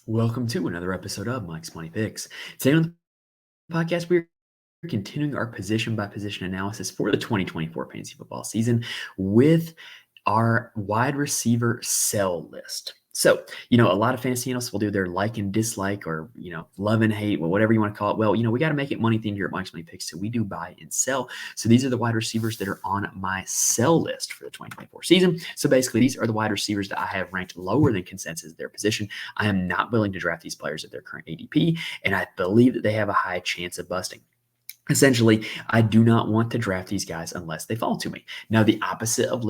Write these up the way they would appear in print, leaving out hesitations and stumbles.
Welcome to another episode of Mike's Money Picks. Today on the podcast, we're continuing our position by position analysis for the 2024 fantasy football season with our wide receiver sell list. So, a lot of fantasy analysts will do their like and dislike or, love and hate, whatever you want to call it. Well, we got to make it money themed here at Mike's Money Picks. So we do buy and sell. So these are the wide receivers that are on my sell list for the 2024 season. So basically, these are the wide receivers that I have ranked lower than consensus their position. I am not willing to draft these players at their current ADP, and I believe that they have a high chance of busting. Essentially, I do not want to draft these guys unless they fall to me. Now, the opposite of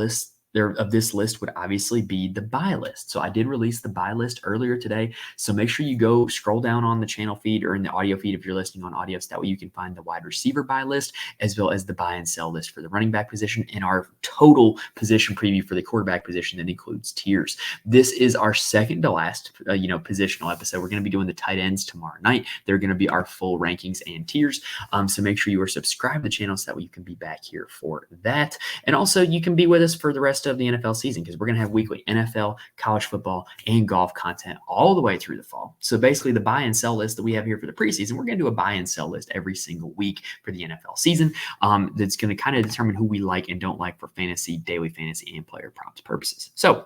this list would obviously be the buy list. So I did release the buy list earlier today. So make sure you go scroll down on the channel feed or in the audio feed if you're listening on audio. So that way you can find the wide receiver buy list as well as the buy and sell list for the running back position and our total position preview for the quarterback position that includes tiers. This is our second to last, positional episode. We're going to be doing the tight ends tomorrow night. They're going to be our full rankings and tiers. So make sure you are subscribed to the channel so that way you can be back here for that. And also you can be with us for the rest of the NFL season because we're going to have weekly NFL, college football, and golf content all the way through the fall. So basically the buy and sell list that we have here for the preseason, we're going to do a buy and sell list every single week for the NFL season. That's going to kind of determine who we like and don't like for fantasy, daily fantasy, and player props purposes. So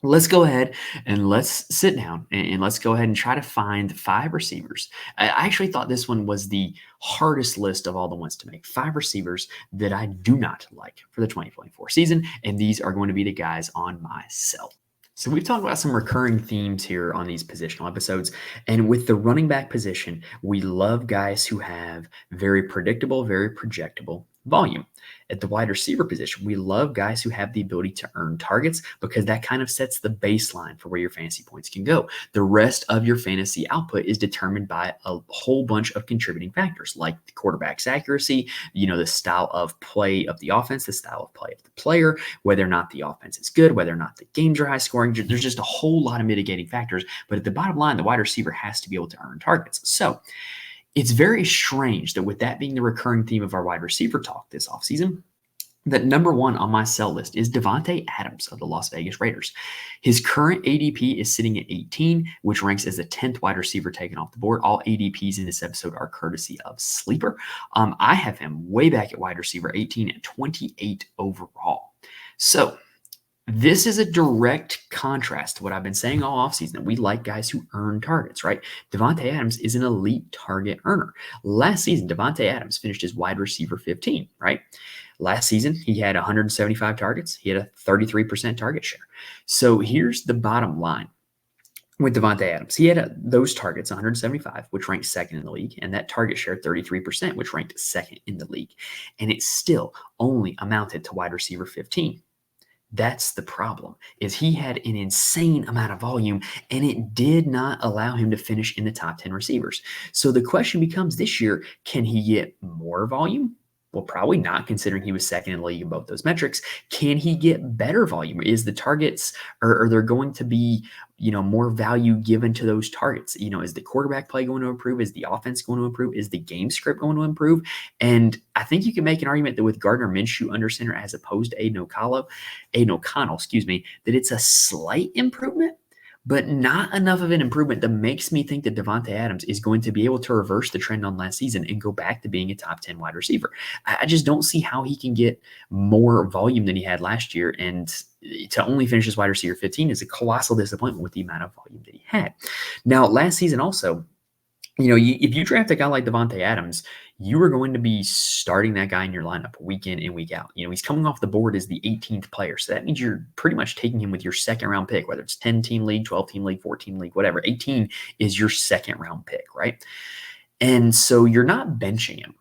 let's go ahead and let's sit down and let's go ahead and try to find 5 receivers. I actually thought this one was the hardest list of all the ones to make. 5 receivers that I do not like for the 2024 season, and these are going to be the guys on my sell. So we've talked about some recurring themes here on these positional episodes. And with the running back position, we love guys who have very predictable, very projectable volume. At the wide receiver position, we love guys who have the ability to earn targets because that kind of sets the baseline for where your fantasy points can go. The rest of your fantasy output is determined by a whole bunch of contributing factors like the quarterback's accuracy, the style of play of the offense, the style of play of the player, whether or not the offense is good, whether or not the games are high scoring. There's just a whole lot of mitigating factors. But at the bottom line, the wide receiver has to be able to earn targets. So it's very strange that with that being the recurring theme of our wide receiver talk this offseason, that number 1 on my sell list is Davante Adams of the Las Vegas Raiders. His current ADP is sitting at 18, which ranks as the 10th wide receiver taken off the board. All ADPs in this episode are courtesy of Sleeper. I have him way back at wide receiver 18 at 28 overall. So this is a direct contrast to what I've been saying all offseason, that we like guys who earn targets, right? Davante Adams is an elite target earner. Last season, Davante Adams finished as wide receiver 15, right? Last season, he had 175 targets. He had a 33% target share. So here's the bottom line. With Davante Adams, he had those targets, 175, which ranked second in the league, and that target share, 33%, which ranked second in the league. And it still only amounted to wide receiver 15. That's the problem, is he had an insane amount of volume, and it did not allow him to finish in the top 10 receivers. So the question becomes this year, can he get more volume? Well, probably not, considering he was second in the league in both those metrics. Can he get better volume? Is the targets, are there going to be, more value given to those targets? Is the quarterback play going to improve? Is the offense going to improve? Is the game script going to improve? And I think you can make an argument that with Gardner Minshew under center as opposed to Aiden O'Connell, that it's a slight improvement, but not enough of an improvement that makes me think that Davante Adams is going to be able to reverse the trend on last season and go back to being a top 10 wide receiver. I just don't see how he can get more volume than he had last year, and to only finish as wide receiver 15 is a colossal disappointment with the amount of volume that he had. Now, last season also, if you draft a guy like Davante Adams, you are going to be starting that guy in your lineup week in and week out. He's coming off the board as the 18th player. So that means you're pretty much taking him with your second round pick, whether it's 10-team league, 12-team league, 14 league, whatever. 18 is your second round pick, right? And so you're not benching him.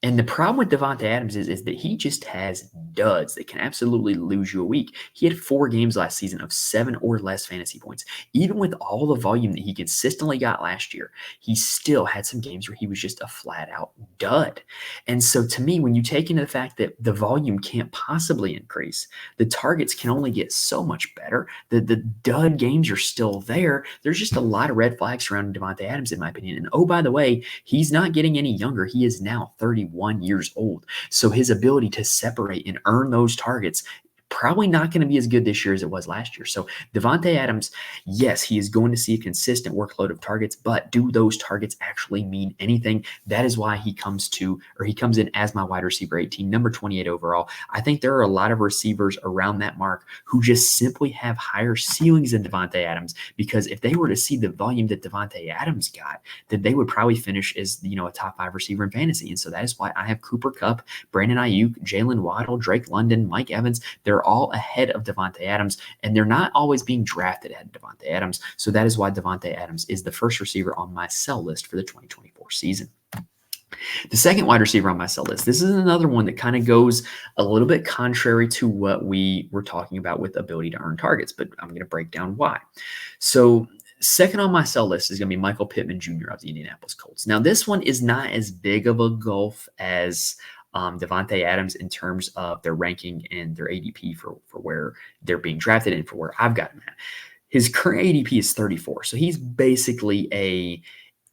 And the problem with Davante Adams is that he just has duds that can absolutely lose you a week. He had 4 games last season of 7 or less fantasy points. Even with all the volume that he consistently got last year, he still had some games where he was just a flat-out dud. And so to me, when you take into the fact that the volume can't possibly increase, the targets can only get so much better, the dud games are still there, there's just a lot of red flags surrounding Davante Adams, in my opinion. And oh, by the way, he's not getting any younger. He is now 31 years old. So his ability to separate and earn those targets probably not going to be as good this year as it was last year. So Devontae Adams, yes, he is going to see a consistent workload of targets, but do those targets actually mean anything? That is why he comes in as my wide receiver 18, number 28 overall. I think there are a lot of receivers around that mark who just simply have higher ceilings than Devontae Adams, because if they were to see the volume that Devontae Adams got, then they would probably finish as, a top 5 receiver in fantasy. And so that is why I have Cooper Kupp, Brandon Ayuk, Jalen Waddle, Drake London, Mike Evans. They're all ahead of Devontae Adams, and they're not always being drafted ahead of Devontae Adams. So that is why Devontae Adams is the first receiver on my sell list for the 2024 season. The second wide receiver on my sell list, this is another one that kind of goes a little bit contrary to what we were talking about with ability to earn targets, but I'm going to break down why. So second on my sell list is going to be Michael Pittman Jr. of the Indianapolis Colts. Now, this one is not as big of a gulf as Devontae Adams in terms of their ranking and their ADP for where they're being drafted and for where I've got him at. His current ADP is 34, so he's basically a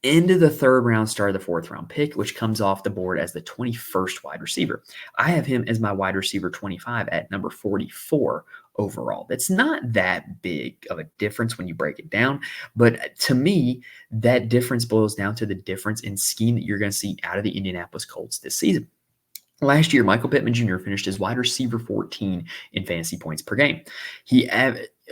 end of the third round, start of the fourth round pick, which comes off the board as the 21st wide receiver. I have him as my wide receiver 25 at number 44 overall. That's not that big of a difference when you break it down, but to me, that difference boils down to the difference in scheme that you're going to see out of the Indianapolis Colts this season. Last year, Michael Pittman Jr. finished as wide receiver 14 in fantasy points per game.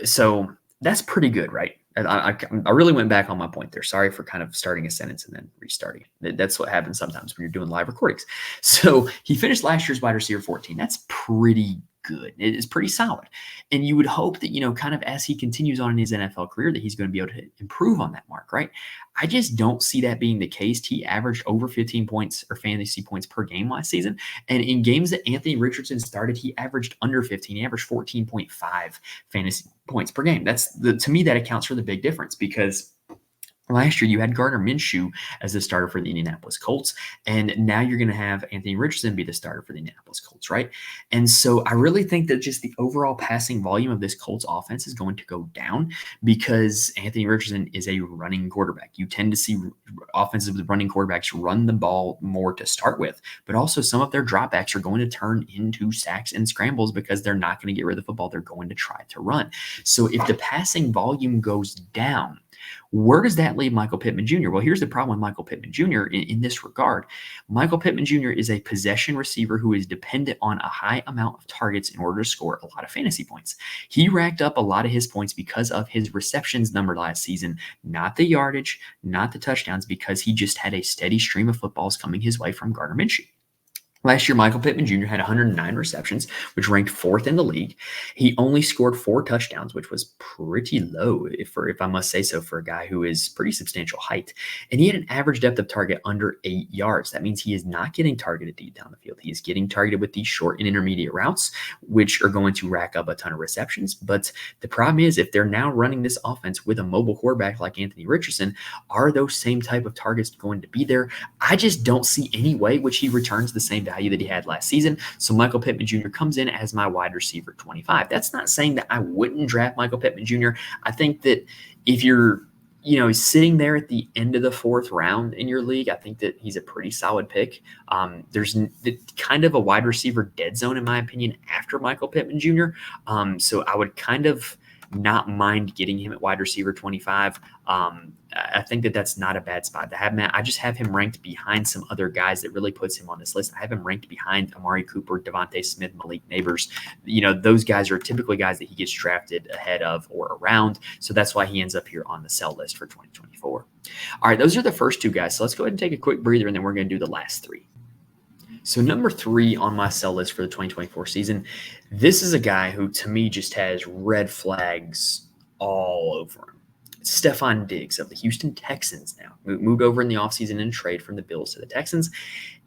So that's pretty good, right? I really went back on my point there. Sorry for kind of starting a sentence and then restarting it. That's what happens sometimes when you're doing live recordings. So he finished last year's wide receiver 14. That's pretty good. It is pretty solid. And you would hope that, kind of as he continues on in his NFL career, that he's going to be able to improve on that mark, right? I just don't see that being the case. He averaged over 15 points or fantasy points per game last season. And in games that Anthony Richardson started, he averaged under 15. He averaged 14.5 fantasy points per game. To me, that accounts for the big difference, because last year, you had Gardner Minshew as the starter for the Indianapolis Colts, and now you're going to have Anthony Richardson be the starter for the Indianapolis Colts, right? And so I really think that just the overall passing volume of this Colts offense is going to go down, because Anthony Richardson is a running quarterback. You tend to see offensive running quarterbacks run the ball more to start with, but also some of their dropbacks are going to turn into sacks and scrambles because they're not going to get rid of the football. They're going to try to run. So if the passing volume goes down, where does that leave Michael Pittman Jr.? Well, here's the problem with Michael Pittman Jr. in this regard. Michael Pittman Jr. is a possession receiver who is dependent on a high amount of targets in order to score a lot of fantasy points. He racked up a lot of his points because of his receptions number last season, not the yardage, not the touchdowns, because he just had a steady stream of footballs coming his way from Gardner Minshew. Last year, Michael Pittman Jr. had 109 receptions, which ranked 4th in the league. He only scored 4 touchdowns, which was pretty low, if I must say so, for a guy who is pretty substantial height. And he had an average depth of target under 8 yards. That means he is not getting targeted deep down the field. He is getting targeted with these short and intermediate routes, which are going to rack up a ton of receptions. But the problem is, if they're now running this offense with a mobile quarterback like Anthony Richardson, are those same type of targets going to be there? I just don't see any way which he returns the same value that he had last season. So Michael Pittman Jr. comes in as my wide receiver 25. That's not saying that I wouldn't draft Michael Pittman Jr. I think that if you're sitting there at the end of the 4th round in your league, I think that he's a pretty solid pick. There's kind of a wide receiver dead zone, in my opinion, after Michael Pittman Jr. So I would kind of not mind getting him at wide receiver 25. I think that that's not a bad spot to have him at. I just have him ranked behind some other guys that really puts him on this list. I have him ranked behind Amari Cooper, Devontae Smith, Malik Neighbors. Those guys are typically guys that he gets drafted ahead of or around. So that's why he ends up here on the sell list for 2024. All right, those are the first 2 guys. So let's go ahead and take a quick breather, and then we're going to do the last 3. So number 3 on my sell list for the 2024 season, this is a guy who to me just has red flags all over him. Stefon Diggs of the Houston Texans now moved over in the offseason in a trade from the Bills to the Texans,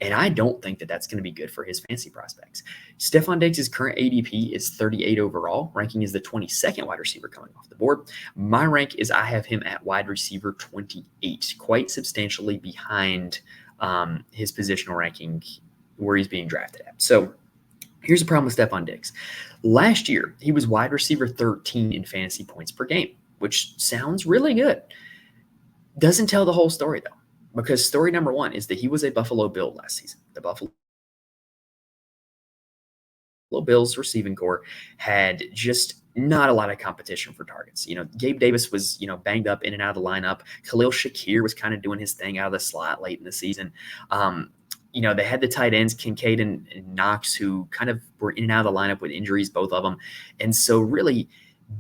and I don't think that that's going to be good for his fantasy prospects. Stefon Diggs' current ADP is 38 overall, ranking as the 22nd wide receiver coming off the board. My rank is I have him at wide receiver 28, quite substantially behind his positional ranking where he's being drafted at. So here's the problem with Stefon Diggs. Last year, he was wide receiver 13 in fantasy points per game, which sounds really good. Doesn't tell the whole story, though, because story number 1 is that he was a Buffalo Bill last season. The Buffalo Bills receiving core had just not a lot of competition for targets. Gabe Davis was, banged up in and out of the lineup. Khalil Shakir was kind of doing his thing out of the slot late in the season. They had the tight ends, Kincaid and Knox, who kind of were in and out of the lineup with injuries, both of them. And so really,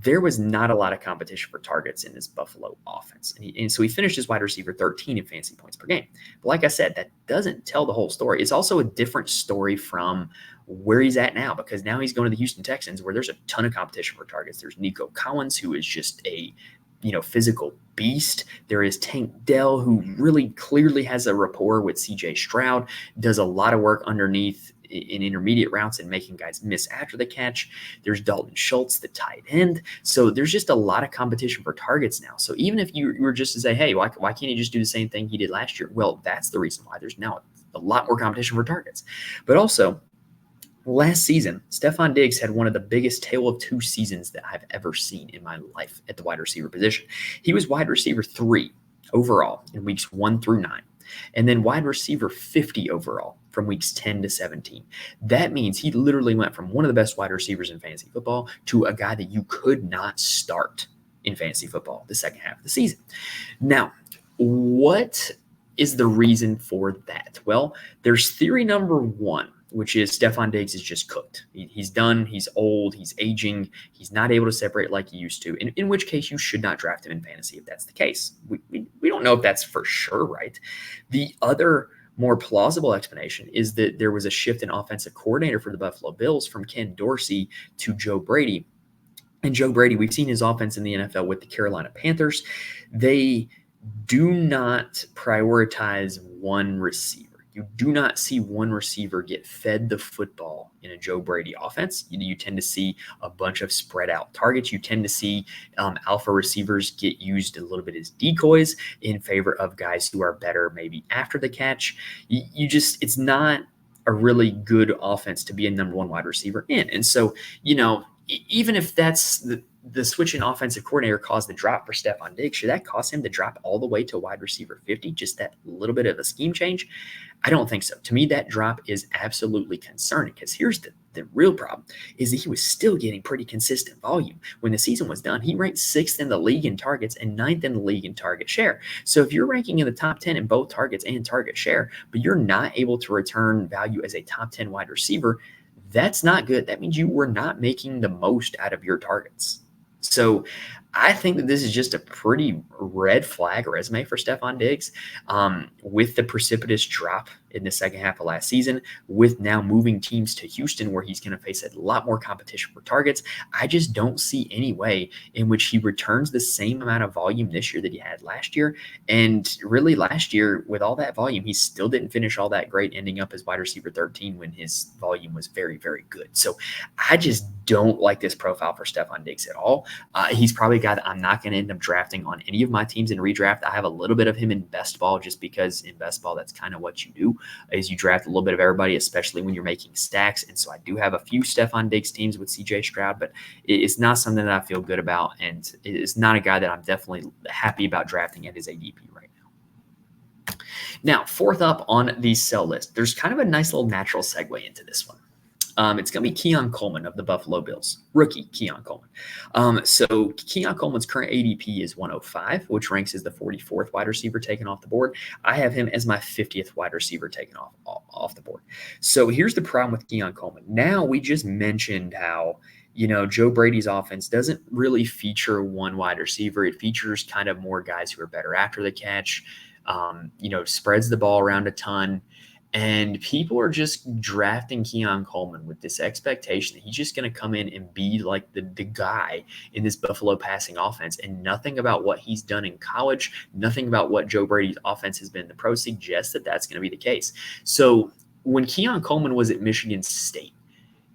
there was not a lot of competition for targets in this Buffalo offense. And so he finished as wide receiver 13 in fantasy points per game. But like I said, that doesn't tell the whole story. It's also a different story from where he's at now, because now he's going to the Houston Texans, where there's a ton of competition for targets. There's Nico Collins, who is just a physical beast. There is Tank Dell, who really clearly has a rapport with CJ Stroud, does a lot of work underneath in intermediate routes and making guys miss after the catch. There's Dalton Schultz, the tight end. So there's just a lot of competition for targets now. So even if you were just to say, hey, why can't he just do the same thing he did last year? Well, that's the reason why there's now a lot more competition for targets. But also, last season, Stephon Diggs had one of the biggest tale of two seasons that I've ever seen in my life at the wide receiver position. He was wide receiver 3 overall in weeks 1 through 9, and then wide receiver 50 overall from weeks 10 to 17. That means he literally went from one of the best wide receivers in fantasy football to a guy that you could not start in fantasy football the second half of the season. Now, what is the reason for that? Well, there's theory number 1, which is Stephon Diggs is just cooked. He's done. He's old. He's aging. He's not able to separate like he used to, in which case you should not draft him in fantasy if that's the case. We don't know if that's for sure right. The other more plausible explanation is that there was a shift in offensive coordinator for the Buffalo Bills from Ken Dorsey to Joe Brady. And Joe Brady, we've seen his offense in the NFL with the Carolina Panthers. They do not prioritize one receiver. You do not see one receiver get fed the football in a Joe Brady offense. You tend to see a bunch of spread out targets. You tend to see alpha receivers get used a little bit as decoys in favor of guys who are better maybe after the catch. It's not a really good offense to be a number 1 wide receiver in. And so, even if that's the switch in offensive coordinator caused the drop for Stephon Diggs, should that cause him to drop all the way to wide receiver 50? Just that little bit of a scheme change? I don't think so. To me, that drop is absolutely concerning, because here's the real problem is that he was still getting pretty consistent volume. When the season was done, he ranked 6th in the league in targets and 9th in the league in target share. So if you're ranking in the top 10 in both targets and target share, but you're not able to return value as a top 10 wide receiver, that's not good. That means you were not making the most out of your targets. So I think that this is just a pretty red flag resume for Stephon Diggs, with the precipitous drop in the second half of last season, with now moving teams to Houston, where he's going to face a lot more competition for targets. I just don't see any way in which he returns the same amount of volume this year that he had last year. And really last year, with all that volume, he still didn't finish all that great, ending up as wide receiver 13 when his volume was very, very good. So I just don't like this profile for Stephon Diggs at all. He's probably a guy that I'm not going to end up drafting on any of my teams in redraft. I have a little bit of him in best ball, just because in best ball, that's kind of what you do, is you draft a little bit of everybody, especially when you're making stacks. And so I do have a few Stephon Diggs teams with CJ Stroud, but it's not something that I feel good about. And it's not a guy that I'm definitely happy about drafting at his ADP right now. Now, fourth up on the sell list, there's kind of a nice little natural segue into this one. It's going to be Keon Coleman of the Buffalo Bills, rookie Keon Coleman. So Keon Coleman's current ADP is 105, which ranks as the 44th wide receiver taken off the board. I have him as my 50th wide receiver taken off the board. So here's the problem with Keon Coleman. Now, we just mentioned how Joe Brady's offense doesn't really feature one wide receiver. It features kind of more guys who are better after the catch, spreads the ball around a ton. And people are just drafting Keon Coleman with this expectation that he's just going to come in and be like the guy in this Buffalo passing offense. And nothing about what he's done in college, nothing about what Joe Brady's offense has been in the pro suggests that that's going to be the case. So when Keon Coleman was at Michigan State,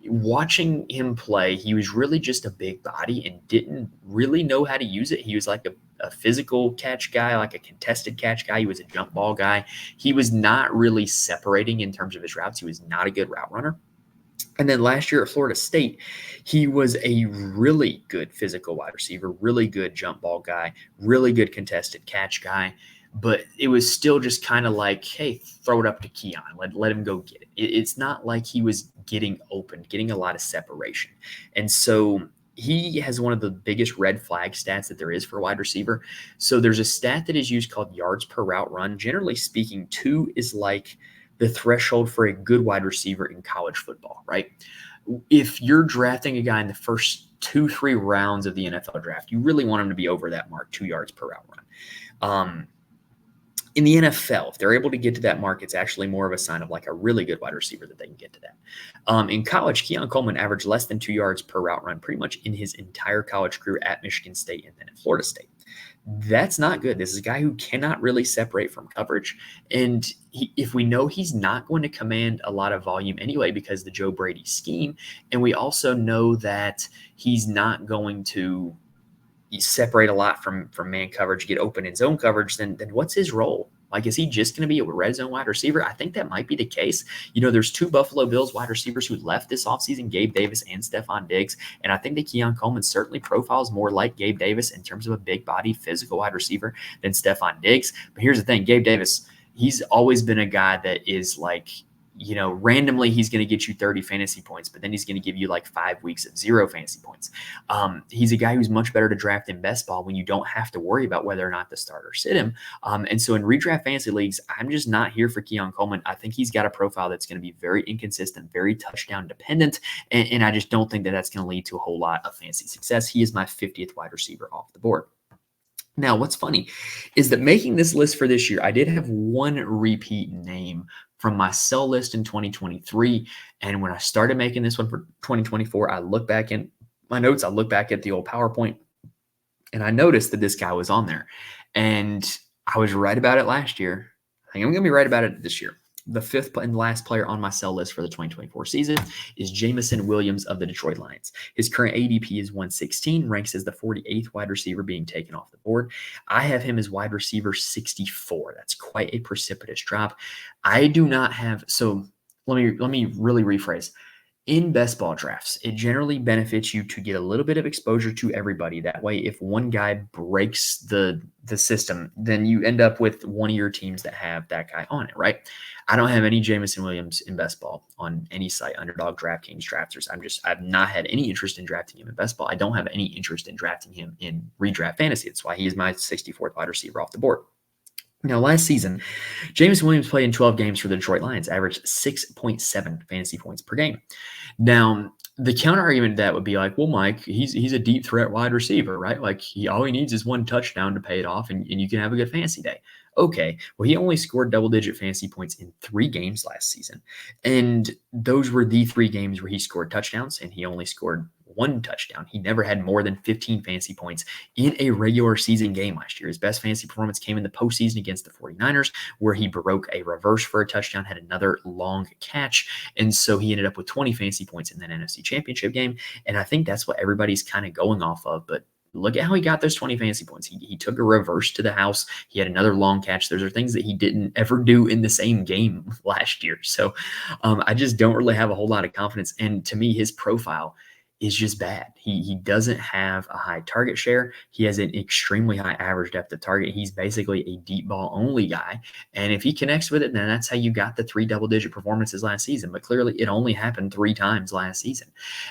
watching him play, he was really just a big body and didn't really know how to use it. He was like a physical catch guy, like a contested catch guy. He was a jump ball guy. He was not really separating in terms of his routes. He was not a good route runner. And then last year at Florida State, he was a really good physical wide receiver, really good jump ball guy, really good contested catch guy. but it was still just kind of like, hey, throw it up to Keon, let him go get it. It's not like he was getting open, getting a lot of separation. And so he has one of the biggest red flag stats that there is for wide receiver. So there's a stat that is used called yards per route run. Generally speaking, 2 is like the threshold for a good wide receiver in college football, right? If you're drafting a guy in the first 2-3 rounds of the NFL draft, you really want him to be over that mark, 2 yards per route run. In the NFL, if they're able to get to that mark, it's actually more of a sign of like a really good wide receiver that they can get to that. In college, Keon Coleman averaged less than 2 yards per route run pretty much in his entire college career at Michigan State and then at Florida State. That's not good. This is a guy who cannot really separate from coverage. And if we know he's not going to command a lot of volume anyway because the Joe Brady scheme, and we also know that he's not going to separate a lot from man coverage, get open in zone coverage, then what's his role? Like, is he just going to be a red zone wide receiver? I think that might be the case. There's 2 Buffalo Bills wide receivers who left this offseason, Gabe Davis and Stephon Diggs. And I think that Keon Coleman certainly profiles more like Gabe Davis in terms of a big body physical wide receiver than Stephon Diggs. But here's the thing, Gabe Davis, he's always been a guy that is like, randomly he's going to get you 30 fantasy points, but then he's going to give you like 5 weeks of 0 fantasy points. He's a guy who's much better to draft in best ball when you don't have to worry about whether or not the starter sit him. And so in redraft fantasy leagues, I'm just not here for Keon Coleman. I think he's got a profile that's going to be very inconsistent, very touchdown dependent. And I just don't think that that's going to lead to a whole lot of fantasy success. He is my 50th wide receiver off the board. Now, what's funny is that making this list for this year, I did have one repeat name from my sell list in 2023. And when I started making this one for 2024, I look back in my notes, I look back at the old PowerPoint, and I noticed that this guy was on there. And I was right about it last year. I think I'm going to be right about it this year. The 5th and last player on my sell list for the 2024 season is Jameson Williams of the Detroit Lions. His current ADP is 116, ranks as the 48th wide receiver being taken off the board. I have him as wide receiver 64. That's quite a precipitous drop. I do not have, so let me really rephrase. In best ball drafts, it generally benefits you to get a little bit of exposure to everybody. That way, if one guy breaks the system, then you end up with one of your teams that have that guy on it, right? I don't have any Jameson Williams in best ball on any site, Underdog, DraftKings, Drafters. I've not had any interest in drafting him in best ball. I don't have any interest in drafting him in redraft fantasy. That's why he is my 64th wide receiver off the board. Now, last season, Jameson Williams played in 12 games for the Detroit Lions, averaged 6.7 fantasy points per game. Now, the counter argument to that would be like, well, Mike, he's a deep threat wide receiver, right? Like all he needs is one touchdown to pay it off, and you can have a good fantasy day. Okay, well, he only scored double-digit fantasy points in 3 games last season, and those were the 3 games where he scored touchdowns, and he only scored 1 touchdown. He never had more than 15 fantasy points in a regular season game last year. His best fantasy performance came in the postseason against the 49ers, where he broke a reverse for a touchdown, had another long catch. And so he ended up with 20 fantasy points in that NFC Championship game. And I think that's what everybody's kind of going off of. But look at how he got those 20 fantasy points. He took a reverse to the house. He had another long catch. Those are things that he didn't ever do in the same game last year. So I just don't really have a whole lot of confidence. And to me, his profile is just bad. He doesn't have a high target share. He has an extremely high average depth of target. He's basically a deep ball only guy. And if he connects with it, then that's how you got the 3 double-digit performances last season. But clearly it only happened 3 times last season.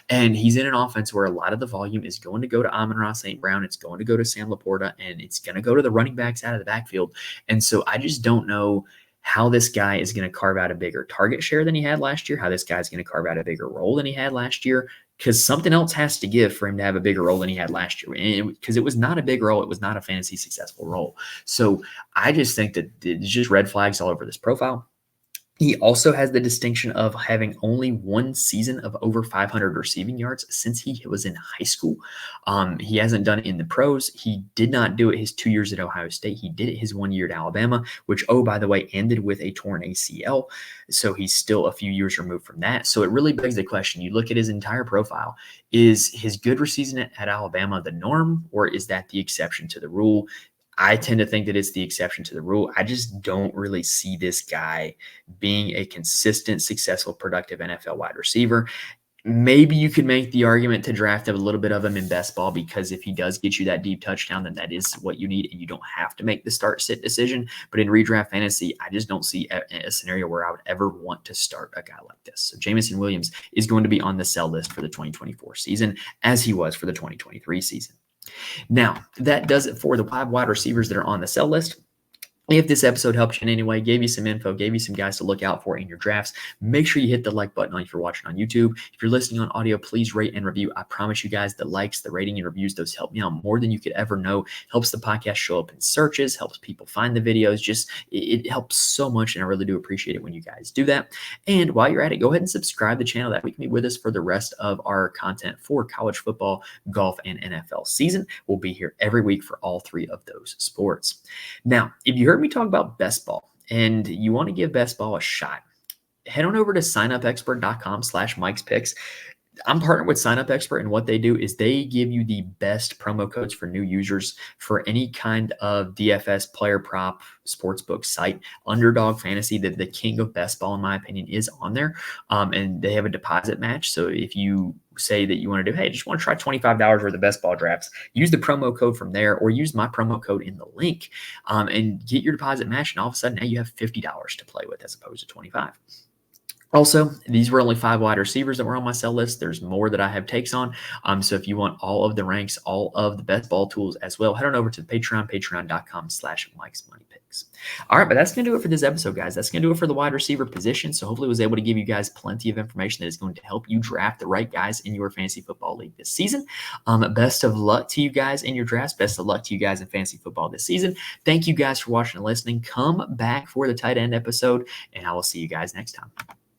And he's in an offense where a lot of the volume is going to go to Amon-Ra St. Brown. It's going to go to Sam Laporta, and it's going to go to the running backs out of the backfield. And so I just don't know how this guy is going to carve out a bigger target share than he had last year, how this guy is going to carve out a bigger role than he had last year, because something else has to give for him to have a bigger role than he had last year. Because it was not a big role. It was not a fantasy successful role. So I just think that it's just red flags all over this profile. He also has the distinction of having only 1 season of over 500 receiving yards since he was in high school. He hasn't done it in the pros. He did not do it his 2 years at Ohio State. He did it his 1 year at Alabama, which, oh, by the way, ended with a torn ACL. So he's still a few years removed from that. So it really begs the question. You look at his entire profile. Is his good season at Alabama the norm, or is that the exception to the rule? I tend to think that it's the exception to the rule. I just don't really see this guy being a consistent, successful, productive NFL wide receiver. Maybe you could make the argument to draft a little bit of him in best ball, because if he does get you that deep touchdown, then that is what you need, and you don't have to make the start sit decision. But in redraft fantasy, I just don't see a scenario where I would ever want to start a guy like this. So Jameson Williams is going to be on the sell list for the 2024 season, as he was for the 2023 season. Now, that does it for the 5 wide receivers that are on the sell list. If this episode helped you in any way, gave you some info, gave you some guys to look out for in your drafts, make sure you hit the like button if you're watching on YouTube. If you're listening on audio, please rate and review. I promise you guys, the likes, the rating, and reviews, those help me out more than you could ever know. Helps the podcast show up in searches, helps people find the videos. Just it helps so much, and I really do appreciate it when you guys do that. And while you're at it, go ahead and subscribe to the channel. That way you can be with us for the rest of our content for college football, golf, and NFL season. We'll be here every week for all 3 of those sports. Now, if you heard me talk about best ball and you want to give best ball a shot, head on over to signupexpert.com/Mike's Picks. I'm partnered with Sign Up Expert, and what they do is they give you the best promo codes for new users for any kind of DFS player prop sportsbook site. Underdog Fantasy, the king of best ball, in my opinion, is on there. And they have a deposit match. So if you say that you want to do, hey, just want to try $25 worth of best ball drafts, use the promo code from there, or use my promo code in the link, and get your deposit match. And all of a sudden now you have $50 to play with as opposed to $25. Also, these were only 5 wide receivers that were on my sell list. There's more that I have takes on. So if you want all of the ranks, all of the best ball tools as well, head on over to the Patreon, patreon.com/Mike's Money Picks. All right, but that's going to do it for this episode, guys. That's going to do it for the wide receiver position. So hopefully I was able to give you guys plenty of information that is going to help you draft the right guys in your fantasy football league this season. Best of luck to you guys in your drafts. Best of luck to you guys in fantasy football this season. Thank you guys for watching and listening. Come back for the tight end episode, and I will see you guys next time.